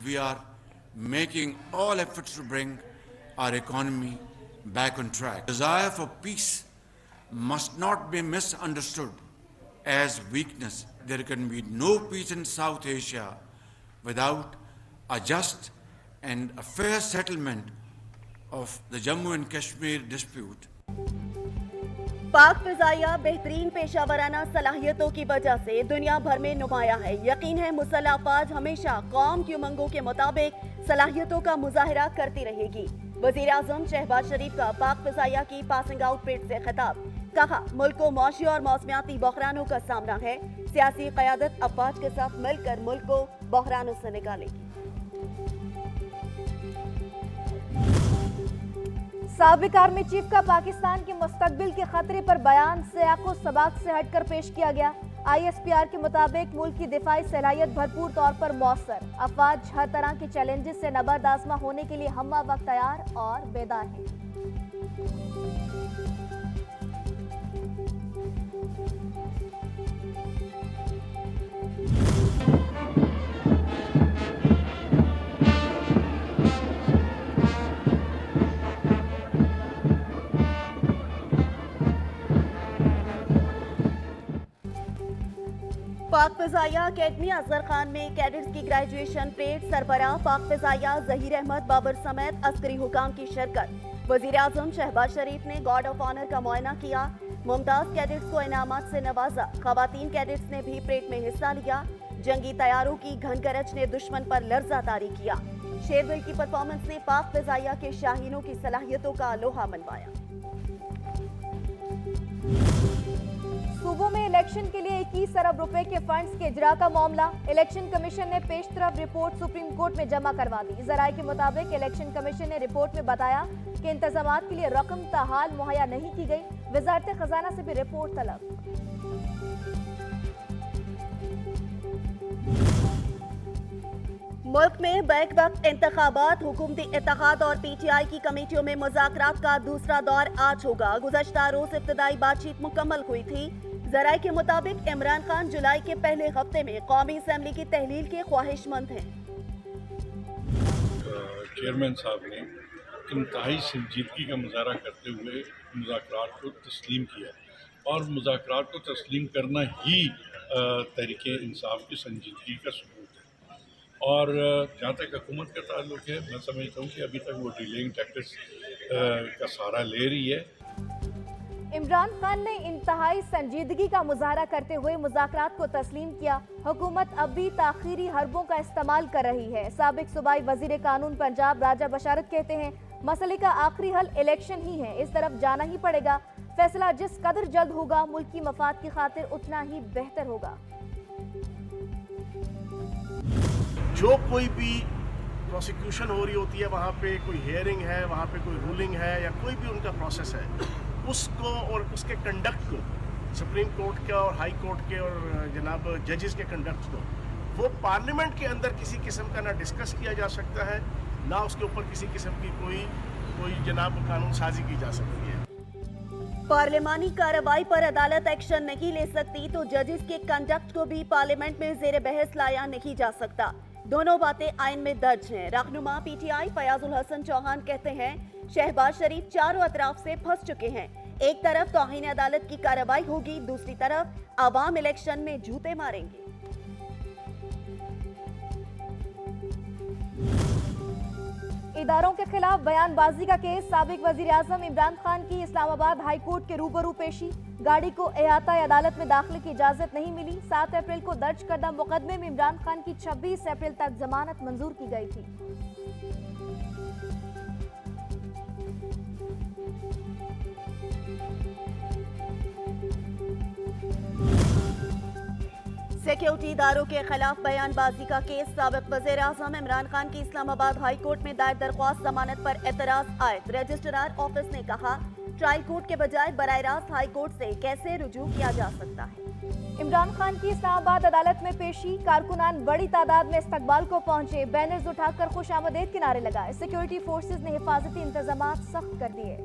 we are making all efforts to bring our economy back on track. Desire for peace must not be misunderstood as weakness. There can be no peace in South Asia without a just and a fair settlement of the Jammu and Kashmir dispute. पाक फिजाइया बेहतरीन पेशावराना सलाहियतों की वजह से दुनिया भर में नुमाया है। यकीन है मुसल्लह अफवाज हमेशा कौम की उमंगों के मुताबिक सलाहियतों का मुजाहिरा करती रहेगी। वजीर आजम शहबाज शरीफ का पाक फिजाइया की पासिंग आउट परेड से खिताब। कहा, मुल्क को मौशी और मौसमियाती बहरानों का सामना है। सियासी क़यादत अफवाज के साथ मिलकर मुल्क को बहरानों से निकालेगी। साबिक आर्मी चीफ का पाकिस्तान के मुस्तकबिल के खतरे पर बयान सियाको सबाक से हटकर पेश किया गया। ISPR के मुताबिक मुल्क की दिफाई सलाहियत भरपूर तौर पर मौसर। अफवाज हर तरह के चैलेंजेस से नबर्द आज़मा होने के लिए हम वक्त तैयार और बेदार हैं। पाक फिजाइया अकेडमी असगर खान में कैडेट्स की ग्रेजुएशन परेड। सरबराह पाक फिजाइया जहीर अहमद बाबर समेत अस्करी हुकाम की शिरकत। वजीर आजम शहबाज शरीफ ने गार्ड ऑफ ऑनर का मुआयना किया। मुमताज कैडेट्स को इनामात से नवाजा। खवातीन कैडेट्स ने भी परेड में हिस्सा लिया। जंगी तैयारों की घनगरज ने दुश्मन पर लर्जा तारी किया। शेरविल की परफॉर्मेंस ने पाक फिजाइया के शाहीनों की सलाहियतों का लोहा मनवाया। सूबों में इलेक्शन के लिए 21 अरब रुपए के फंड्स के इजरा का मामला। इलेक्शन कमीशन ने पेशतरफ रिपोर्ट सुप्रीम कोर्ट में जमा करवा दी। जराये के मुताबिक इलेक्शन कमीशन ने रिपोर्ट में बताया कि इंतजामात के लिए रकम ताहाल मुहैया नहीं की गई। वजारत खजाना से भी रिपोर्ट तलब। मुल्क में बैक वक्त इंतखाबात। हुकूमती इत्तेहाद और PTI की कमेटियों में मुज़ाकरात का दूसरा दौर आज होगा। गुज़श्ता रोज इब्तदाई बातचीत मुकम्मल हुई थी। ज़राए के मुताबिक इमरान खान जुलाई के पहले हफ्ते में कौमी असम्बली की तहलील के ख्वाहिशमंद हैं। चेयरमैन साहब ने इंतहाई संजीदगी का मुजाहरा करते हुए मुज़ाकरात को तस्लीम किया और मुज़ाकरात को तस्लीम करना ही तहरीक इंसाफ की संजीदगी का सबूत है। और जहाँ तक हुकूमत का ताल्लुक है, मैं समझता हूँ कि अभी तक वो डिलेइंग टैक्टिक्स का सहारा ले रही है। इमरान खान ने इंतहाई संजीदगी का मुजाहरा करते हुए मुज़ाकरात को तस्लीम किया। हुकूमत अब भी ताखीरी हरबों का इस्तेमाल कर रही है। साबिक सूबाई वजीर कानून पंजाब राजा बशारत कहते हैं, मसले का आखिरी हल इलेक्शन ही है। इस तरफ जाना ही पड़ेगा। फैसला जिस कदर जल्द होगा मुल्क की मफाद की खातिर उतना ही बेहतर होगा। जो कोई भी प्रोसिक्यूशन हो रही होती है, वहाँ पे कोई हियरिंग है, वहाँ पे कोई रूलिंग है या कोई भी उनका प्रोसेस है, उसको और उसके कंडक्ट को सुप्रीम कोर्ट के और हाई कोर्ट के और जनाब जजेस के कंडक्ट को वो पार्लियामेंट के अंदर किसी किस्म का ना डिस्कस किया जा सकता है, ना उसके ऊपर किसी किस्म की कोई जनाब कानून साजी की जा सकती है। पार्लिमानी कार्रवाई पर अदालत एक्शन नहीं ले सकती तो जजेस के कंडक्ट को भी पार्लियामेंट में जेर बहस लाया नहीं जा सकता। दोनों बातें आइन में दर्ज हैं। रहनुमा PTI फयाजुल हसन चौहान कहते हैं, शहबाज शरीफ चारों अतराफ से फंस चुके हैं। एक तरफ तौहीन अदालत की कार्रवाई होगी, दूसरी तरफ आवाम इलेक्शन में जूते मारेंगे। इदारों के खिलाफ बयानबाजी का केस। साबिक वजीर आजम इमरान खान की इस्लामाबाद हाई कोर्ट के रूबरू पेशी। गाड़ी को अहाता अदालत में दाखिले की इजाजत नहीं मिली। 7 अप्रैल को दर्ज करदा मुकदमे में इमरान खान की 26 अप्रैल तक जमानत मंजूर की गई थी। सिक्योरिटी इदारों के खिलाफ बयानबाजी का केस। साबिक वज़ीर आज़म इमरान खान की इस्लामाबाद हाई कोर्ट में दायर दरख्वास्त जमानत पर एतराज आयद। रजिस्ट्रार ऑफिस ने कहा, ट्रायल कोर्ट के बजाय बराह रास्त हाई कोर्ट से कैसे रुजू किया जा सकता है। इमरान खान की इस्लामाबाद अदालत में पेशी। कारकुनान बड़ी तादाद में इस्तकबाल को पहुंचे। बैनर्स उठाकर खुशामदीद के नारे लगाए। सिक्योरिटी फोर्सेज ने हिफाजती इंतजाम सख्त कर दिए।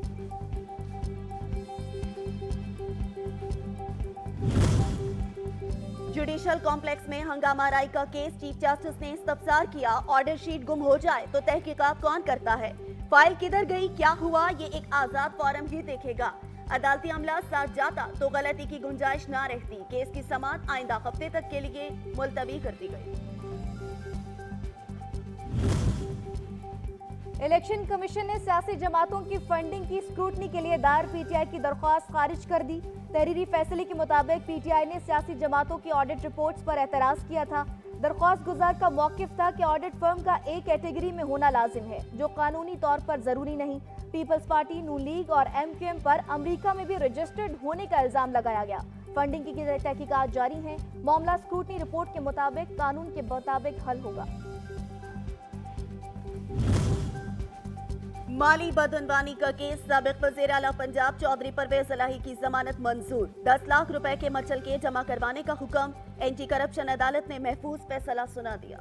जुडिशल कॉम्प्लेक्स में हंगामा राय का केस चीफ जस्टिस ने इस्तफसार किया। ऑर्डर शीट गुम हो जाए तो तहकीकात कौन करता है? फाइल किधर गई, क्या हुआ, ये एक आजाद फोरम ही देखेगा। अदालती अमला साथ जाता तो गलती की गुंजाइश ना रहती। केस की समाअत आइंदा हफ्ते तक के लिए मुलतवी कर दी गई। इलेक्शन कमीशन ने सियासी जमातों की फंडिंग की स्क्रूटनी के लिए दायर पीटीआई की दरख्वास्त खारिज कर दी। तहरीरी फैसले के मुताबिक पीटीआई ने सियासी जमातों की ऑडिट रिपोर्ट्स पर एतराज किया था। दरख्वास्त गुजार का मौकिफ था कि ऑडिट फर्म का एक कैटेगरी में होना लाजिम है, जो कानूनी तौर पर जरूरी नहीं। पीपल्स पार्टी, नून लीग और एमक्यूएम पर अमेरिका में भी रजिस्टर्ड होने का इल्जाम लगाया गया। फंडिंग की तहकीकात जारी है। मामला स्क्रूटनी रिपोर्ट के मुताबिक कानून के मुताबिक हल होगा। माली बदअनवानी का केस, साबिक वज़ीर आला पंजाब चौधरी परवेज इलाही की जमानत मंजूर। 10 लाख रुपए के मचलके जमा करवाने का हुक्म। एंटी करप्शन अदालत ने महफूज फैसला सुना दिया।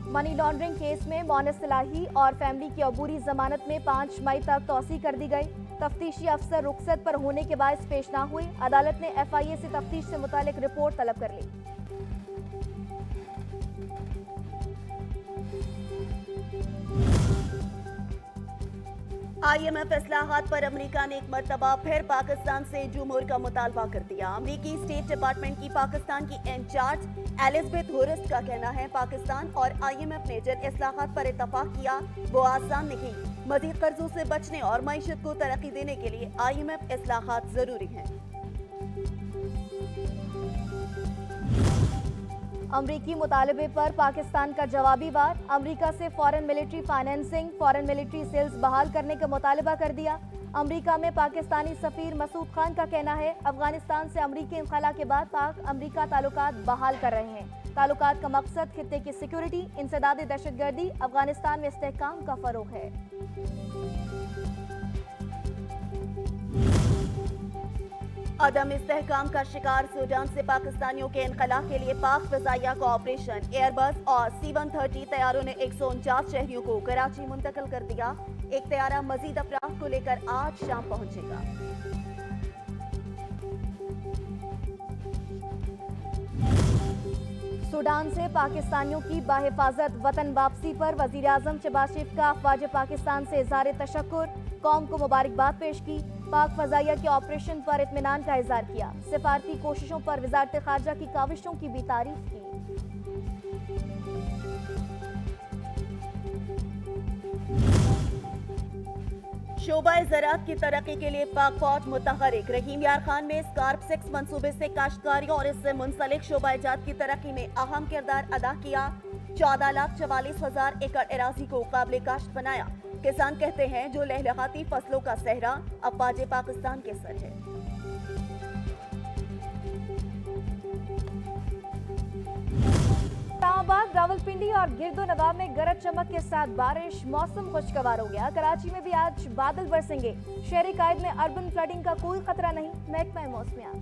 मनी लॉन्ड्रिंग केस में मोनिस इलाही और फैमिली की अबूरी जमानत में 5 मई तक तौसी कर दी गई। तफ्तीशी अफसर रुखसत पर होने के बाद पेश ना हुए। अदालत ने एफआईए से तफ्तीश से मुतालिक रिपोर्ट तलब कर ली। IMF इस्लाहात पर अमेरिका ने एक मरतबा फिर पाकिस्तान से जुमूर का मुतालबा कर दिया। अमेरिकी स्टेट डिपार्टमेंट की पाकिस्तान की इंचार्ज एलिजबेथ होरस्ट का कहना है, पाकिस्तान और IMF ने जिन इस्लाहात पर इत्तफाक किया वो आसान नहीं। मजीद कर्जों से बचने और मईशत को तरक्की देने के लिए IMF इस्लाहात जरूरी हैं। अमरीकी मुतालबे पर पाकिस्तान का जवाबी वार। अमरीका से foreign military financing, foreign military sales बहाल करने का मुतालबा कर दिया। अमरीका में पाकिस्तानी सफीर मसूद खान का कहना है, अफगानिस्तान से अमरीकी इनखला के बाद पाक अमरीका ताल्लुकात बहाल कर रहे हैं। ताल्लुकात का मकसद खित्ते की सिक्योरिटी, इंसदाद दहशतगर्दी, अफगानिस्तान में इस्तेहकाम का फरोग है। अदम इस्तेहकाम का शिकार सूडान से पाकिस्तानियों के इनखला के लिए पाक फिजाइया का ऑपरेशन। एयरबस और C-130 तैयारों ने 149 शहरियों को कराची मुंतकिल कर दिया। एक तैयारा मजीद अफराद को लेकर आज शाम पहुंचेगा। सूडान से पाकिस्तानियों की बाहिफाजत वतन वापसी पर वजीर आजम शहबाज शरीफ का अफवाज पाकिस्तान से इज़हार तशक्कुर, कौम को मुबारकबाद पेश की। पाक फजाइया के ऑपरेशन पर इत्मीनान का इज़हार किया। सिफारती कोशिशों पर वजारत खारजा की काविशों की भी तारीफ की। शोबा ज़राअत की तरक्की के लिए पाक फौज मुतहरिक। रहीम यार खान में स्कार्प 6 मंसूबे से काश्तकारी और इससे मुंसलिक शोबा जात की तरक्की में अहम किरदार अदा किया। 14,44,000 एकड़ एराजी को काबिल काश्त बनाया। किसान कहते हैं, जो लहलहाती फसलों का सहरा अफवाज पाकिस्तान के सर है। इस्लामाबाद, रावलपिंडी और गिरदोनवा में गरज चमक के साथ बारिश। मौसम खुशगवार हो गया। कराची में भी आज बादल बरसेंगे। शहरी कायद में अर्बन फ्लडिंग का कोई खतरा नहीं। महकमा मौसमियात।